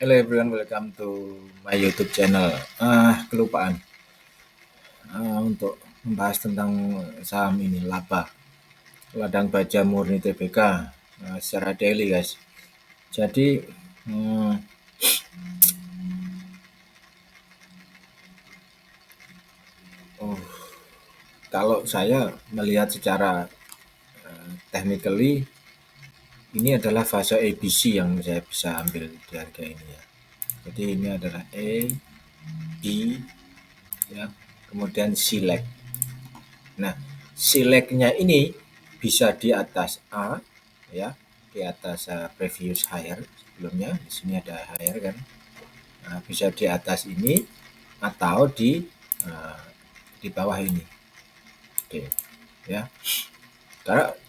Hello everyone, welcome to my YouTube channel. Kelupaan untuk membahas tentang saham ini laba ladang baja murni TBK secara daily guys. Jadi kalau saya melihat secara technically ini adalah fase ABC yang saya bisa ambil di harga ini ya. Jadi ini adalah A, B, ya, kemudian C leg. Nah, C leg-nya ini bisa di atas A, ya, di atas previous higher sebelumnya. Di sini ada higher kan. Nah, bisa di atas ini atau di bawah ini. Oke, ya. Karena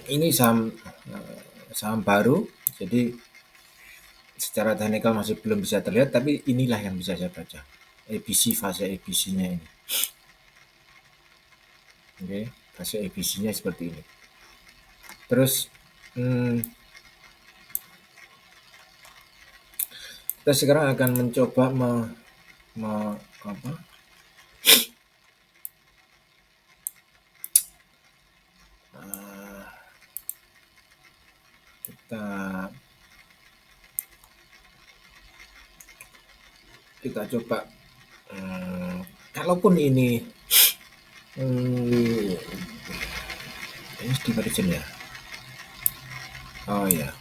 ini saham baru, jadi secara teknikal masih belum bisa terlihat, tapi inilah yang bisa saya baca. ABC, fase ABC-nya ini. Oke, fase ABC-nya seperti ini. Terus kita sekarang akan mencoba kita coba kalaupun ini divergent ya. Oh ya.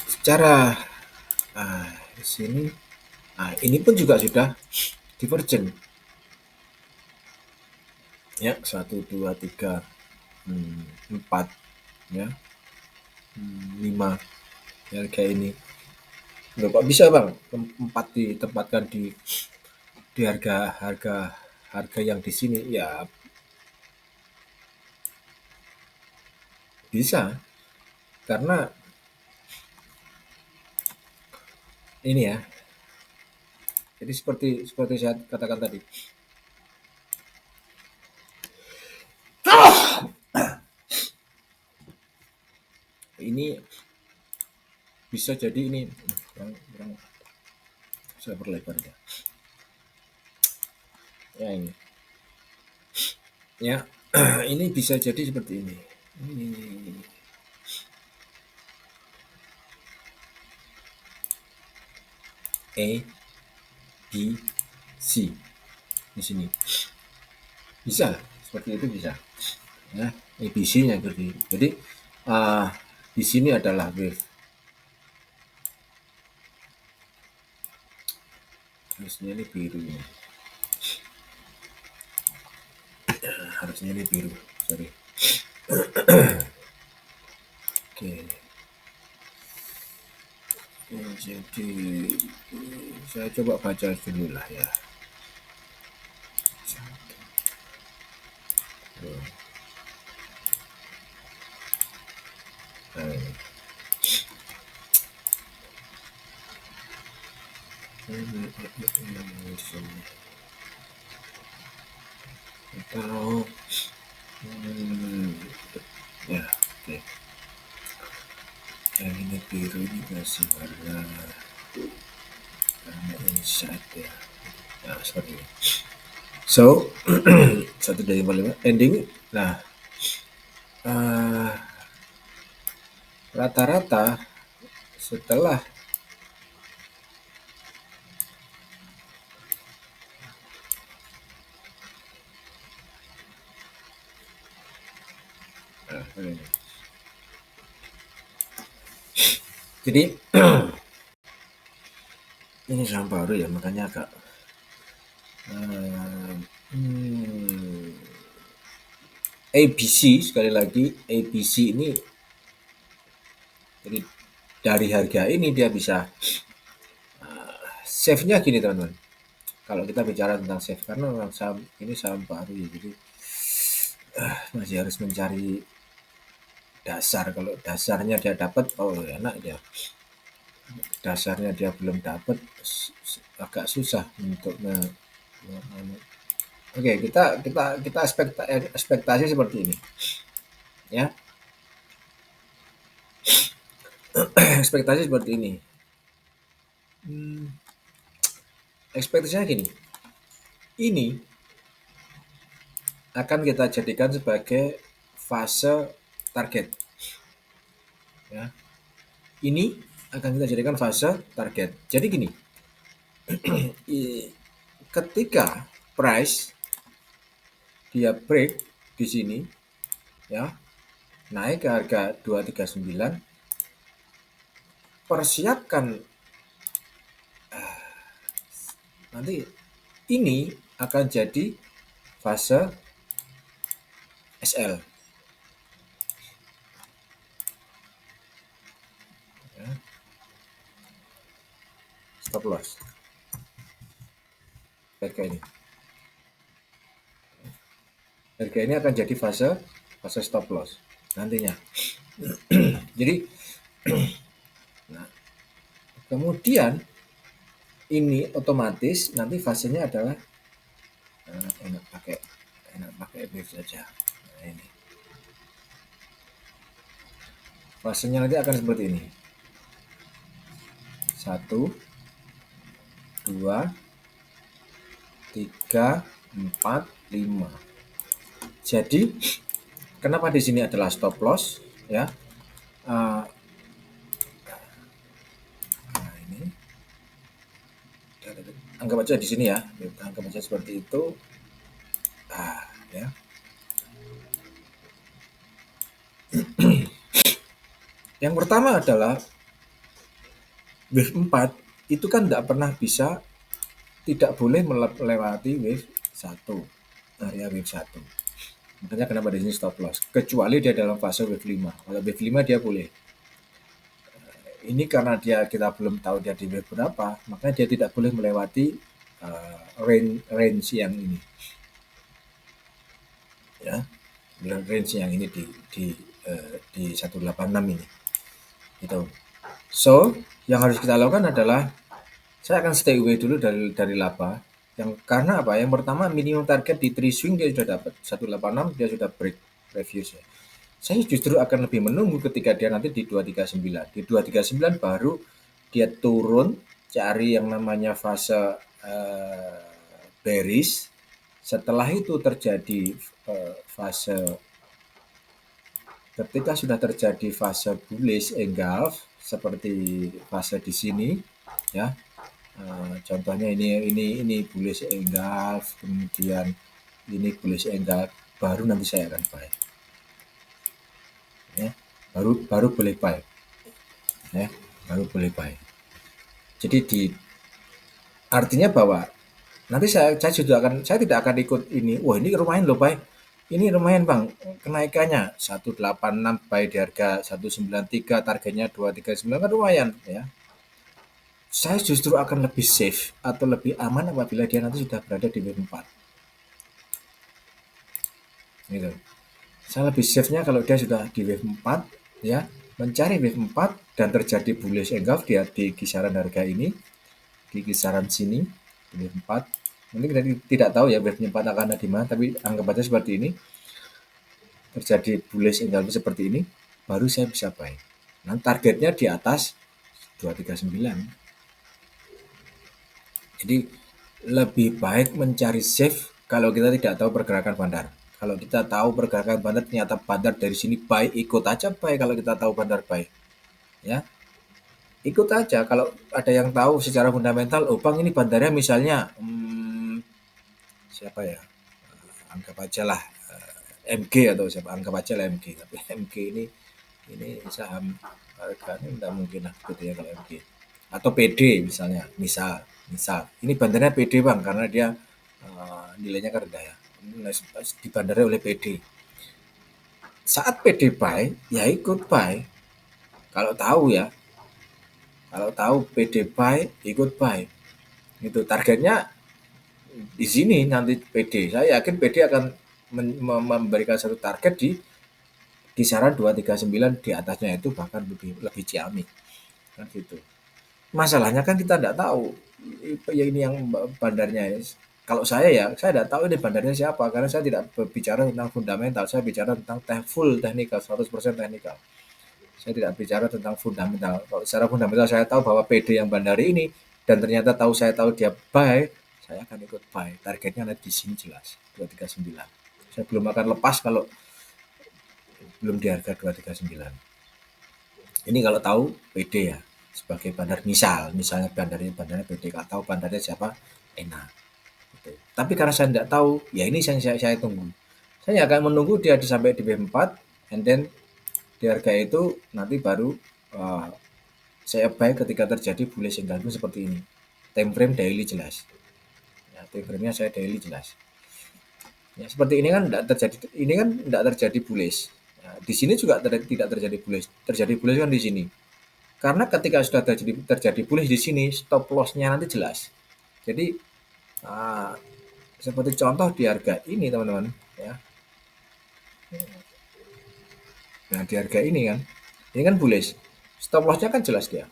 Secara di sini ini pun juga sudah divergent. Ya, 1 2 3 4 ya. 5 ya kayak ini. Loh, kok bisa Bang? 4 ditempatkan di harga yang di sini ya bisa karena ini ya. Jadi seperti saya katakan tadi. Ini bisa jadi ini kurang saya perlebar ya. Ya ini. Ya, ini bisa jadi seperti ini. A, B, C di sini. Bisa, seperti itu bisa. Ya, ABC-nya seperti itu. Jadi di sini adalah wave. Harusnya ini biru ya. Harusnya ini biru, sorry. Oke. Jadi saya coba baca dulu lah ya. Atau ya oke. Yang ini biru ini kasih warna inside ya. Nah, seperti ini. So 1,55 ending. Nah, rata-rata setelah jadi ini saham baru ya, makanya agak ABC sekali lagi ABC ini jadi dari harga ini dia bisa save-nya gini teman-teman. Kalau kita bicara tentang save karena memang saham ini saham baru ya, jadi masih harus mencari dasar. Kalau dasarnya dia dapat, oh enak dia. Dasarnya dia belum dapat, agak susah untuk Oke, kita ekspektasi seperti ini, ya. ekspektasi seperti ini. Ekspektasinya gini, ini akan kita jadikan sebagai fase target. Ya. Ini akan kita jadikan fase target. Jadi gini, ketika price dia break di sini, ya, naik ke harga 239, persiapkan nanti ini akan jadi fase SL. Ya. Stop loss. Harga ini. Harga ini akan jadi fase stop loss nantinya. Jadi nah, kemudian ini otomatis nanti fasenya adalah enak pakai wave saja. Nah, ini fasenya nanti akan seperti ini. 1, 2, 3, 4, 5. Jadi kenapa di sini adalah stop loss, ya? Nah, ini anggap aja di sini ya, anggap aja seperti itu. Ya. Yang pertama adalah wave 4 itu kan tidak pernah bisa, tidak boleh melewati wave 1, area wave 1. Makanya kenapa di sini stop loss. Kecuali dia dalam fase wave 5. Kalau wave 5 dia boleh. Ini karena kita belum tahu dia di wave berapa, makanya dia tidak boleh melewati range yang ini. Ya, range yang ini di 186 ini. Gitu. So, yang harus kita lakukan adalah saya akan stay away dulu dari laba. Karena apa? Yang pertama minimum target di 3 swing dia sudah dapat 186, dia sudah break previous ya. Saya justru akan lebih menunggu ketika dia nanti di 239. Di 239 baru dia turun, cari yang namanya fase bearish. Setelah itu terjadi fase, ketika sudah terjadi fase bullish engulf seperti fase di sini, ya. Contohnya ini bullish engulf, kemudian ini bullish engulf, baru nanti saya akan buy. Ya, baru boleh buy. Ya, baru boleh buy. Jadi artinya bahwa nanti saya tidak akan ikut ini. Wah, ini lumayan loh, buy. Ini lumayan, Bang. Kenaikannya 186 buy di harga 193, targetnya 239 kan lumayan, ya. Saya justru akan lebih safe atau lebih aman apabila dia nanti sudah berada di wave 4. Gitu. Saya lebih safe-nya kalau dia sudah di wave 4, ya, mencari wave 4 dan terjadi bullish engulf dia di kisaran harga ini, di kisaran sini, di wave 4. Nanti kita tidak tahu ya wave 4 akan ada di mana, tapi anggap aja seperti ini. Terjadi bullish engulf seperti ini, baru saya bisa buy. Nah, targetnya di atas 239. Jadi lebih baik mencari safe kalau kita tidak tahu pergerakan bandar. Kalau kita tahu pergerakan bandar, ternyata bandar dari sini buy, ikut aja buy. Kalau kita tahu bandar buy, ya ikut aja. Kalau ada yang tahu secara fundamental, oh Bang ini bandarnya misalnya siapa ya, anggap aja lah MG atau siapa, anggap aja lah MG. Tapi MG ini saham harganya tidak mungkin lah gitu ya kalau MG. Atau PD misalnya, misal ini bandarnya PD Bang karena dia nilainya kan rendah ya, dibandarai oleh PD. Saat PD buy, ya ikut buy. Kalau tahu ya, kalau tahu PD buy, ikut buy. Itu targetnya di sini nanti PD. Saya yakin PD akan memberikan satu target di kisaran 239, di atasnya itu bahkan lebih ciamik. Kan gitu. Masalahnya kan kita tidak tahu ya ini yang bandarnya. Kalau saya tidak tahu ini bandarnya siapa karena saya tidak berbicara tentang fundamental, saya bicara tentang full teknikal, 100% teknikal. saya tidak bicara tentang fundamental. Kalau secara fundamental saya tahu bahwa PD yang bandari ini dan ternyata saya tahu dia buy, saya akan ikut buy. Targetnya ada di sini jelas 239. Saya belum akan lepas kalau belum di harga 239. Ini kalau tahu PD ya sebagai bandar, misalnya bandarnya PD, kalau tahu bandarnya siapa, enak. Gitu. Tapi karena saya tidak tahu, ya ini saya tunggu. Saya akan menunggu dia sampai di B4, and then di harga itu nanti baru uh, saya buy ketika terjadi bullish engulfing seperti ini. Time frame daily jelas. Ya, time frame-nya saya daily jelas. Ya, seperti ini kan tidak terjadi, ini kan tidak terjadi bullish. Ya, di sini juga tidak terjadi bullish. Terjadi bullish kan di sini. Karena ketika sudah terjadi bullish di sini, stop loss-nya nanti jelas. Jadi uh, seperti contoh di harga ini teman-teman, ya. Nah di harga ini kan bullish. Stop loss-nya kan jelas dia.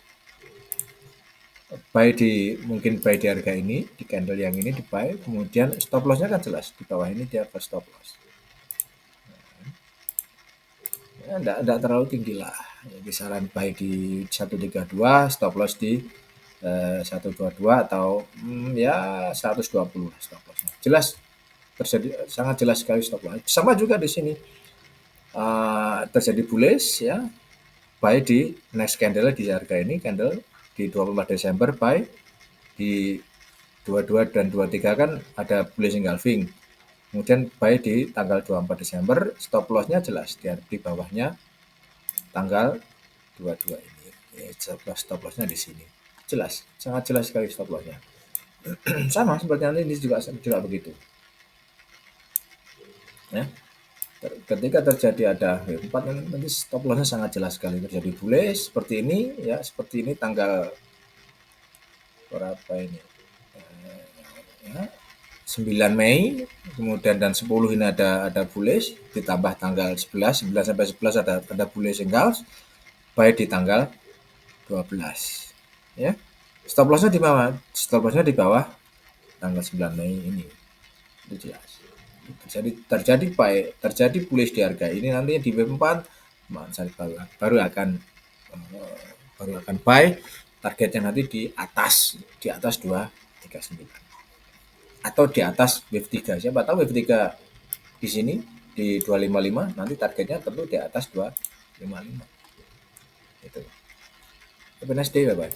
Buy mungkin buy di harga ini, di candle yang ini di buy, kemudian stop loss-nya kan jelas di bawah ini dia ke stop loss. Ya, enggak terlalu tinggi lah. Ya, kisaran buy di 132, stop loss di 122 atau ya 120 stop loss-nya. Jelas terjadi, sangat jelas sekali stop loss. Sama juga di sini terjadi bullish ya. Buy di next candle di harga ini, candle di 24 Desember buy di 22 dan 23 kan ada bullish engulfing. Kemudian buy di tanggal 24 Desember, stop loss-nya jelas di bawahnya tanggal 22 ini. Ya, stop loss-nya di sini. Jelas, sangat jelas sekali stop loss-nya. Sama seperti nanti ini juga begitu. Ya. Ketika terjadi ada W4 nanti stop loss-nya sangat jelas sekali, terjadi bullish seperti ini ya, seperti ini tanggal berapa ini ya, 9 Mei kemudian dan 10 ini ada bullish, ditambah tanggal 11 sampai 11 ada bullish engulf, buy di tanggal 12 ya. Stop loss-nya di bawah, di bawah tanggal 9 Mei ini. Itu jelas. Terjadi bullish di harga ini, nantinya di B4 saya baru akan buy, targetnya nanti di atas 239 atau di atas wave 3. Siapa tahu wave 3 di sini di 255, nanti targetnya tentu di atas 255. Itu. Have a nice day, bye bye.